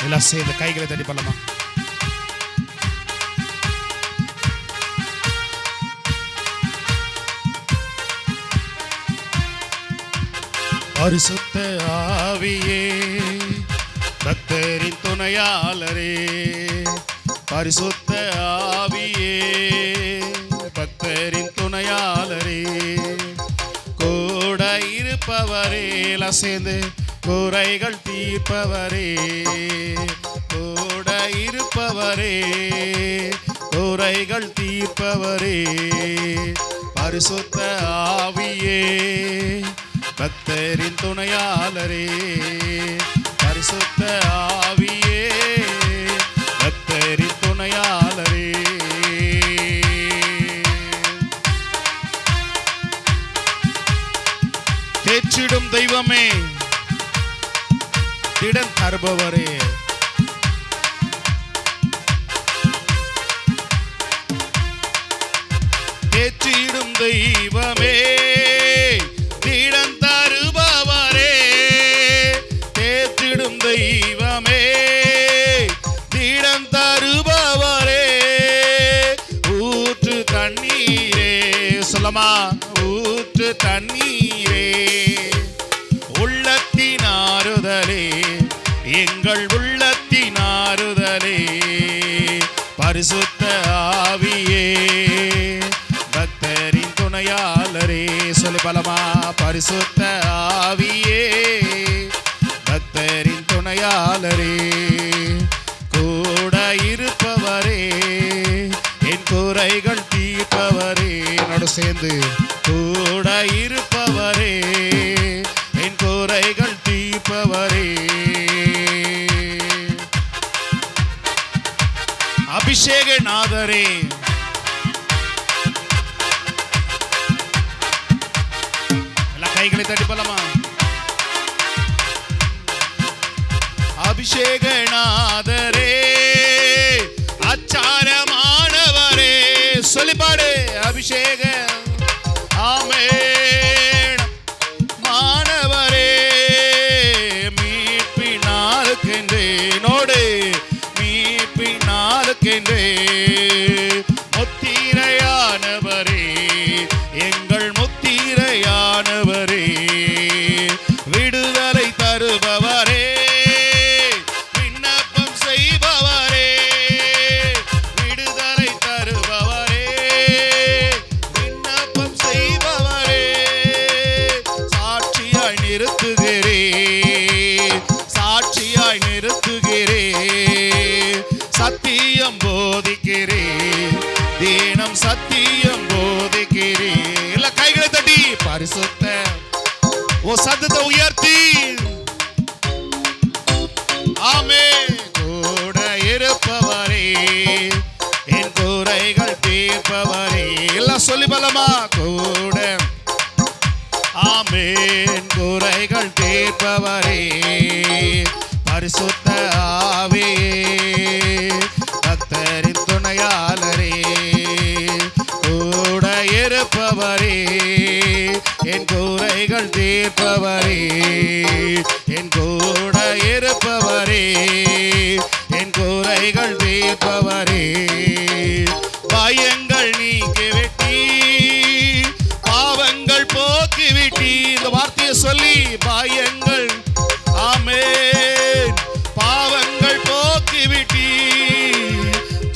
எல்லாம் சேர்ந்து கைகளை தட்டி பண்ணலாமா? பரிசுத்த ஆவியே பக்தரின் துணையாளரே, பரிசுத்த ஆவியே பக்தரின் துணையாளரே, கூட இருப்பவரே, எல்லாம் சேர்ந்து குறைகள் தீர்ப்பவரே, கூட இருப்பவரே, குறைகள் தீர்ப்பவரே, பரிசுத்த ஆவியே பக்தரின் துணையாளரே, பரிசுத்த ஆவியே பக்தரின் துணையாளரே. தேற்றிடும் தெய்வமே, திடன் தருபவரே, தேற்றிடும் தெய்வமே, திடன் தருபவரே, தேற்றிடும் தெய்வமே, திடன் தருபவரே, ஊற்று தண்ணீரே, சொல்லமா, ஊற்று தண்ணீரே, உள்ளத்தின் ஆறுதலே, எங்கள் உள்ளத்தின் ஆறுதலே, பரிசுத்த ஆவியே பக்தரின் துணையாளரே, சொல்லி பலமா, பரிசுத்த ஆவியே பக்தரின் துணையாளரே, கூட இருப்பவரே, என் குறைகள் தீர்ப்பவரே, என்னோட சேர்ந்து கூட இருப்பவரே, என் குறைகள் தீர்ப்பவரே, அபிஷேக நாதரே, எல்லாம் கைகளை தட்டி போலாமா? அபிஷேக நாதரே, அச்சாரமானவரே, சொல்லிப்பாடு, அபிஷேக ஆமென் மானவரே, மீட்பினாலுக்கென்றே, நோடு மீட்பினாலுக்கென்றே, முத்திரையானவரே, எங்கள் முத்திரையானவரே, விடுதலை தருபவரே, விண்ணப்பம் செய்பவரே, விடுதலை தருபவரே, விண்ணப்பம் செய்பவரே, சாட்சியாய் நிறுத்துகிறே, சாட்சியாய் நிறுத்துகிறே, சத்தியம் போதிக்கிறே, தினம் சத்தியம் போதிக்கிறே, இல்ல கைகளை தட்டி பரிசுத்த ஓ சத்தத்தை உயர்த்தி ஆமென், கூட இருப்பவரே, என் குறைகள் தீர்ப்பவரே, எல்லாம் சொல்லி பலமா, கூட ஆமென் குறைகள் தீர்ப்பவரே, பரிசுத்த ஆவியே பக்தரின் துணையாளரே, கூட இருப்பவரே, என் குறைகள் தீர்ப்பவரே, என் கூட இருப்பவரே, என் குறைகள் தீர்ப்பவரே, பயங்கள் நீக்கிவிட்டி, பாவங்கள் போக்கிவிட்டி, இந்த வார்த்தையை சொல்லி, பயங்கள் ஆமென் பாவங்கள் போக்கிவிட்டி,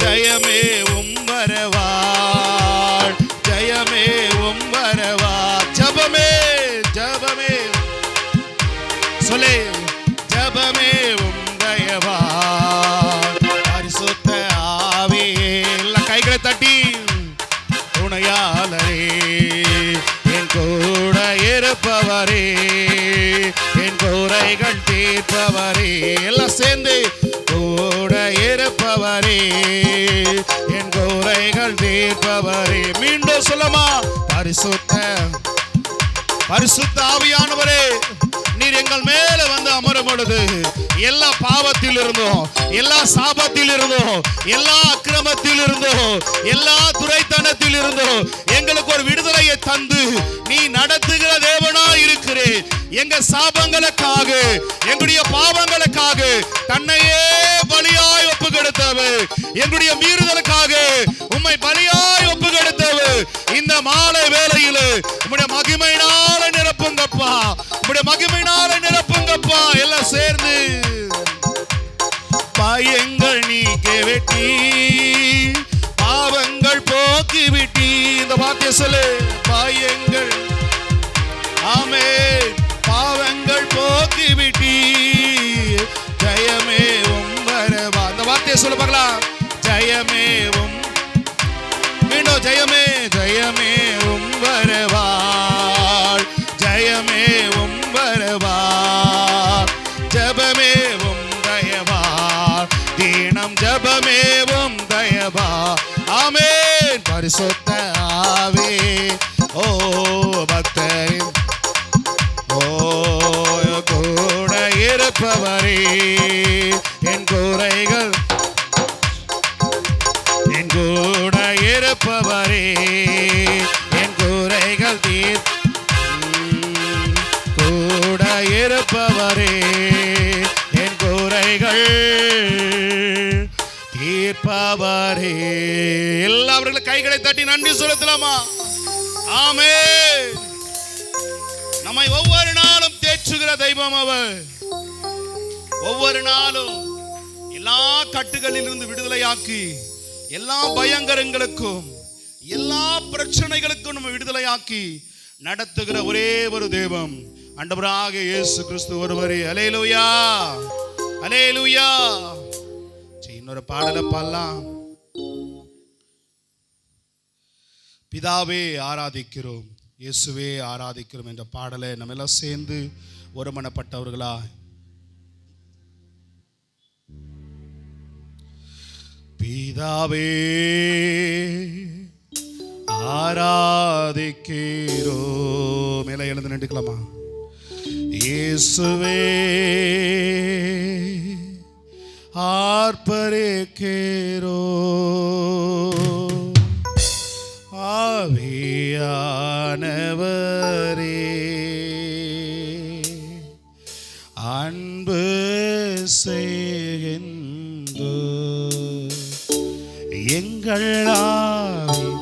ஜெயமே உம்பரவாள், ஜெயமே உம்பரவா, ஜபமே ஜபமே சொல்லு, ஜபமே உம்பயவா, பரிசுத்த ஆவியே, எல்லாம் கைகளை தட்டி துணையாளரே, என் கூட இருப்பவரே, என் குறைகள் தீர்ப்பவரே, எல்லாம் சேர்ந்து கூட இருப்பவரே, என் குறைகள் தீர்ப்பவரே, மீண்டும் சொல்லமா, பரிசுத்த பரிசுத்த ஆவியானவரே, நீர் எங்கள் மேல வந்து அமரும் பொழுது எல்லா பாவத்தில் இருந்தோம், எல்லா சாபத்தில் இருந்தோம், எல்லா அக்கிரமத்தில் இருந்தோம், எல்லா துரைத்தனத்தில் இருந்தோம், எங்களுக்கு ஒரு விடுதலையை தந்து நீ நடத்துகிற தேவனா இருக்கிறே. எங்க சாபங்களுக்காக, எங்களுடைய பாவங்களுக்காக தன்னையே செய்தவர், எங்களுடைய மீறுதலுக்காக உம்மை பலியாய் ஒப்பு கொடுத்தவர். இந்த மாலை வேளையில் உம்முடைய மகிமையினால நிரப்புங்கப்பா, உம்முடைய மகிமையினால நிரப்புங்கப்பா. எல்லாம் சேர்ந்து பாயங்கள் நீக்க வெட்டி பாவங்கள் போக்கி விட்டி. இந்த வார்த்தையை சொல்லு. பாயங்கள், ஆமென், பாவங்கள் போக்கி விட்டி. ஜெயமே உம்பரவா. இந்த வார்த்தையை சொல்ல பார்க்கலாம். ஜெயமே மீண்டும் ஜெயமே, ஜெயமே உம்பரவாள், ஜெயமே உம்பரவா. ஜபமே தயவா, தீனம் ஜபமே தயவா. ஆமென். பரிசுத்த ஆவே, ஓ பக்தரின் ஓ கூட இருப்பவரே, என் குறைகள் என் கூட இருப்பவரே, என் குறைகள் கூட இருப்பவரே, என் குறைகள் தீர்ப்பவரே. எல்லாவர்களும் கைகளை தட்டி நன்றி செலுத்தலாமா? ஆமென். நம்மை ஒவ்வொரு நாளும் தேற்றுகிற தெய்வம் அவர். ஒவ்வொரு நாளும் எல்லா கட்டுகளில் இருந்து விடுதலையாக்கி, எல்லா பயங்கரங்களுக்கும் எல்லா பிரச்சனைகளுக்கும் நம்ம விடுதலையாக்கி நடத்துகிற ஒரே ஒரு தெய்வம் ஆண்டவராக இயேசு கிறிஸ்து ஒருவரே. அல்லேலூயா, அல்லேலூயா. இன்னொரு பாடலை பாடலாம். பிதாவே ஆராதிக்கிறோம், இயேசுவே ஆராதிக்கிறோம் என்ற பாடலை நம்ம எல்லாம் சேர்ந்து ஒருமனப்பட்டவர்களா பிதாவே ஆராதிக்கிறோம். மேலே எழுந்து நின்றுக்கலாமா? இயேசுவே ஆர்ப்பரிக்கிறோம், ஆவியானவரே அன்பு செய்கின்றோம், எங்கள் ஆவியானவரே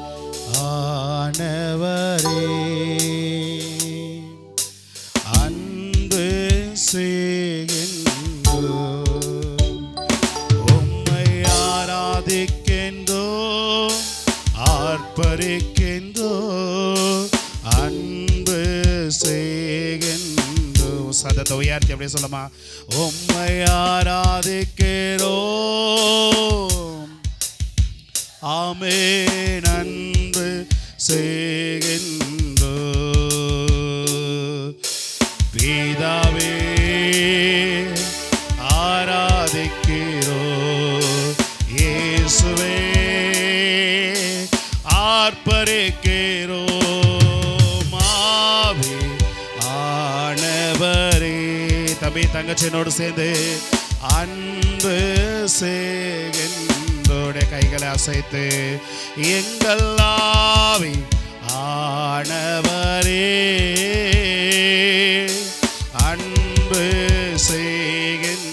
அன்பு செய்கின்றோம், உம்மை ஆராதிக்கின்றோம், ஆர்ப்பரிக்கின்றோம், அன்பு செய்கின்றோம். சதத்தை உயர்த்தி அப்படியே சொல்லமா? உம்மை ஆராதிக்கிறோம், ஆமென், அன்பு செய்கின்றோம். பிதாவே ஆராதிக்கிறோம், இயேசுவே ஆர்ப்பரிக்கிறோம், ஆவியானவரே. தம்பி தங்கச்சினோடு சேர்ந்து அன்பு செய்கின்றோட கைகளை அசைத்து எங்கள் ஆவியானவரே அன்பு செய்கின்றோம்,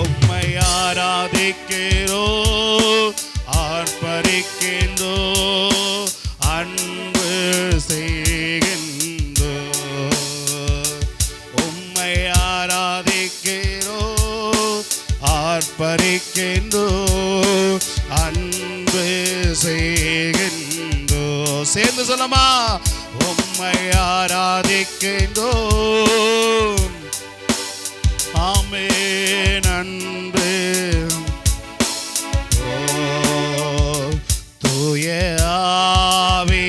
உம்மை ஆராதிக்கிறோம், ஆர்ப்பரிக்கின்றோம், அன்பு செய்கின்றோம், உம்மை ஆராதிக்கிறோம், ஆர்ப்பரிக்கின்றோம், அன்பு செய்கின்றோம். சேர்ந்து சொல்லமா? உம்மை ஆராதிக்கின்றோம், ஆமென், அன்பு. தூய ஆவி,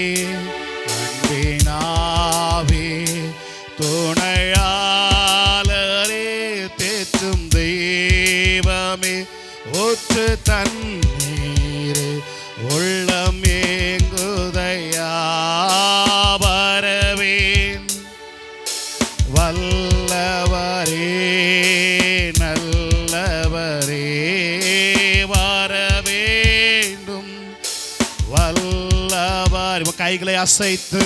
அன்பினாவி, துணையாளரே, தேற்றும் தெய்வமே, ஊற்று தண்ணீர் உள்ளம் ஏங்குதையா, வரவேன் வல்லவரே, நல்லவரே, வரவேண்டும் வல்லவர். கைகளை அசைத்து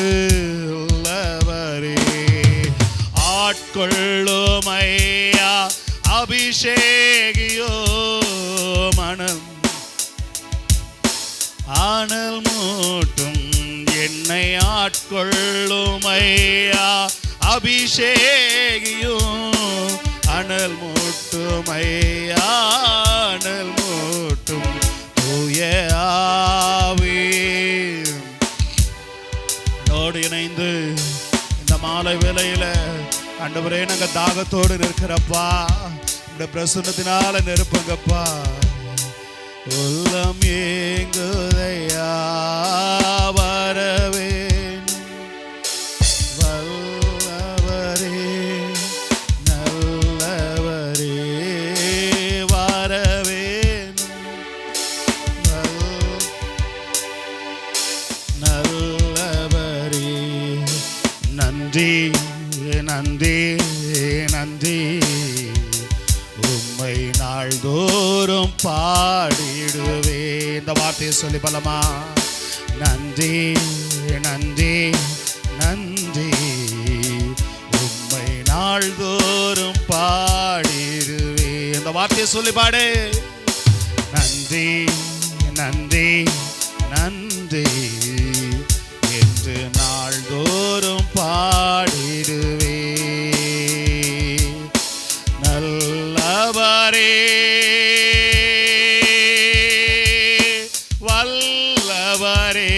வல்லவரே ஆட்கொள்ளுமையா, அபிஷேகியோ மனம் ஆனல் மூட்டும் என்னை ஆட்கொள்ளுமையா. அபிஷேகியும் அனல் மூட்டுமையா, அனல் மூட்டும் தூய ஆவி. நோடு இணைந்து இந்த மாலை வேளையில ஆண்டவரே நாங்க தாகத்தோடு இருக்கிறப்பா, இந்த பிரசன்னத்தினால நெருப்புங்கப்பா. உள்ளம் ஏங்குதையா வரவேணும் வல்லவரே நல்லவரே வரவேணும் நல்லவரே. நன்றி நன்றி நன்றி உம்மை நாள்தோறும் பாடிடுவே. இந்த வார்த்தையை சொல்லி பலமா. நன்றி நன்றி நன்றி உம்மை நாள்தோறும் பாடிடுவே. இந்த வார்த்தையை சொல்லி பாடு. நன்றி நன்றி நன்றி என்று நாள்தோறும் பாடிடுவே. நல்லவரே வல்லவரே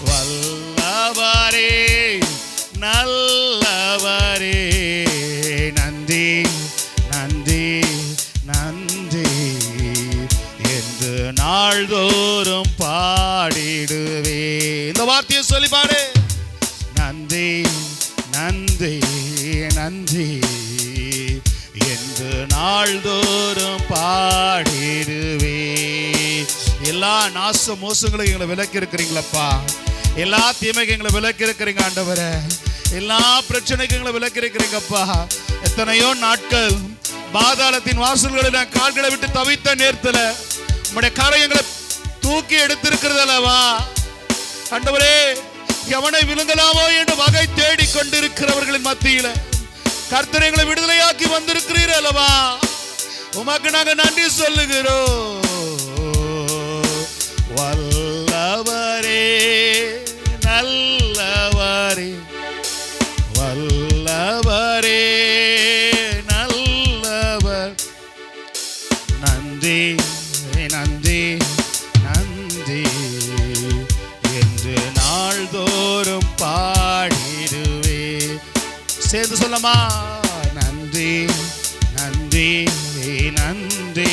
வல்லவரே நல்லவரே. நன்றி நன்றி நன்றி என்று நாள்தோறும் பாடிடுவே. இந்த வார்த்தையை சொல்லி பாடு. நன்றி நன்றி நன்றி என்று நாள்தோறும் பாடிடுவே. எல்லா நாச மோசங்களையும் எங்களை விலக்கி இருக்கிறீங்களப்பா, எல்லா தீமைக்கு எங்களை விலக்கி இருக்கிறீங்க ஆண்டவரே, எல்லா பிரச்சனைக்கும் எங்களை விலக்கி இருக்கிறீங்கப்பா. எத்தனையோ நாட்கள் பாதாளத்தின் வாசல்களில் கால்களை விட்டு தவித்த நேரத்துல உம்முடைய காரியங்களை தூக்கி எடுத்திருக்கிறதல்லவா ஆண்டவரே. எவனை விழுங்கலாமோ என்று வகை தேடி கொண்டிருக்கிறவர்களின் மத்தியில கர்த்தர் எங்களை விடுதலையாக்கி வந்திருக்கிறீர் அல்லவா. உமக்கு நாங்க நன்றி சொல்லுகிறோம். வல்லவரே நல்லவரே வல்லவரே நல்லவர். நன்றி நன்றி நன்றி என்று நாள்தோறும் பாடிடுவே. சேர்ந்து சொல்லமா. நன்றி நன்றி நன்றி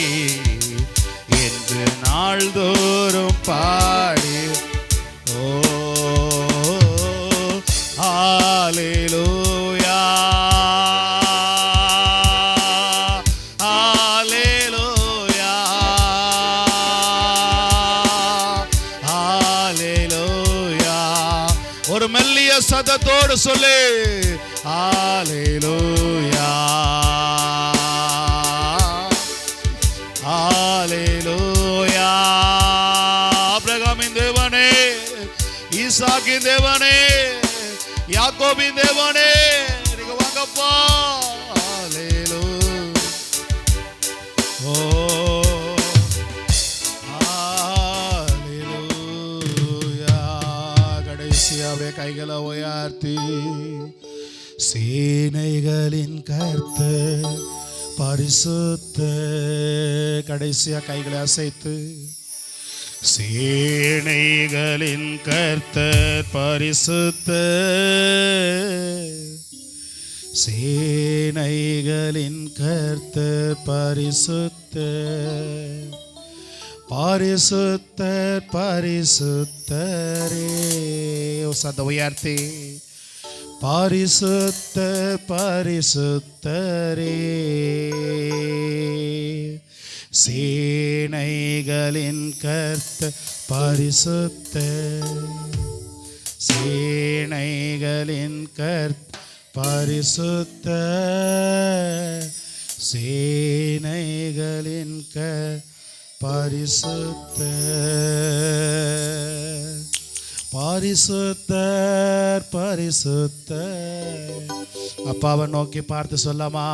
என்று நாள்தோறும் பாடி. ஓ ஹல்லேலூயா ஹல்லேலூயா ஹல்லேலூயா. ஒரு மெல்லிய சத்தத்தோடு சொல்லு. ஹல்லேலூயா ஹல்லேலூயா. ஆபிரகாமின் தேவனே, ஈசாக்கின் தேவனே, யாக்கோபின் தேவனே, நீங்க வாங்கப்பா. ஹல்லேலூயா. ஓ ஹல்லேலூயா. கடைசியாவே கைகளை உயர்த்தி சேனைகளின் கர்த்தர் பரிசுத்த. கடைசியா கைகளை அசைத்து சேனைகளின் கர்த்தர் பரிசுத்த சேனைகளின் கர்த்தர் பரிசுத்த பரிசுத்தர் பரிசுத்தரே. சத உயர்த்தி பரிசுத்தர் பரிசுத்தரே. சேனைகளின் கர்த்தர் பரிசுத்தர் சேனைகளின் கர்த்தர் பரிசுத்தர் சேனைகளின் பரிசுத்தர் பரிசுத்தர் பரிசுத்தர் அப்பாவை நோக்கி பார்த்து சொல்லமா,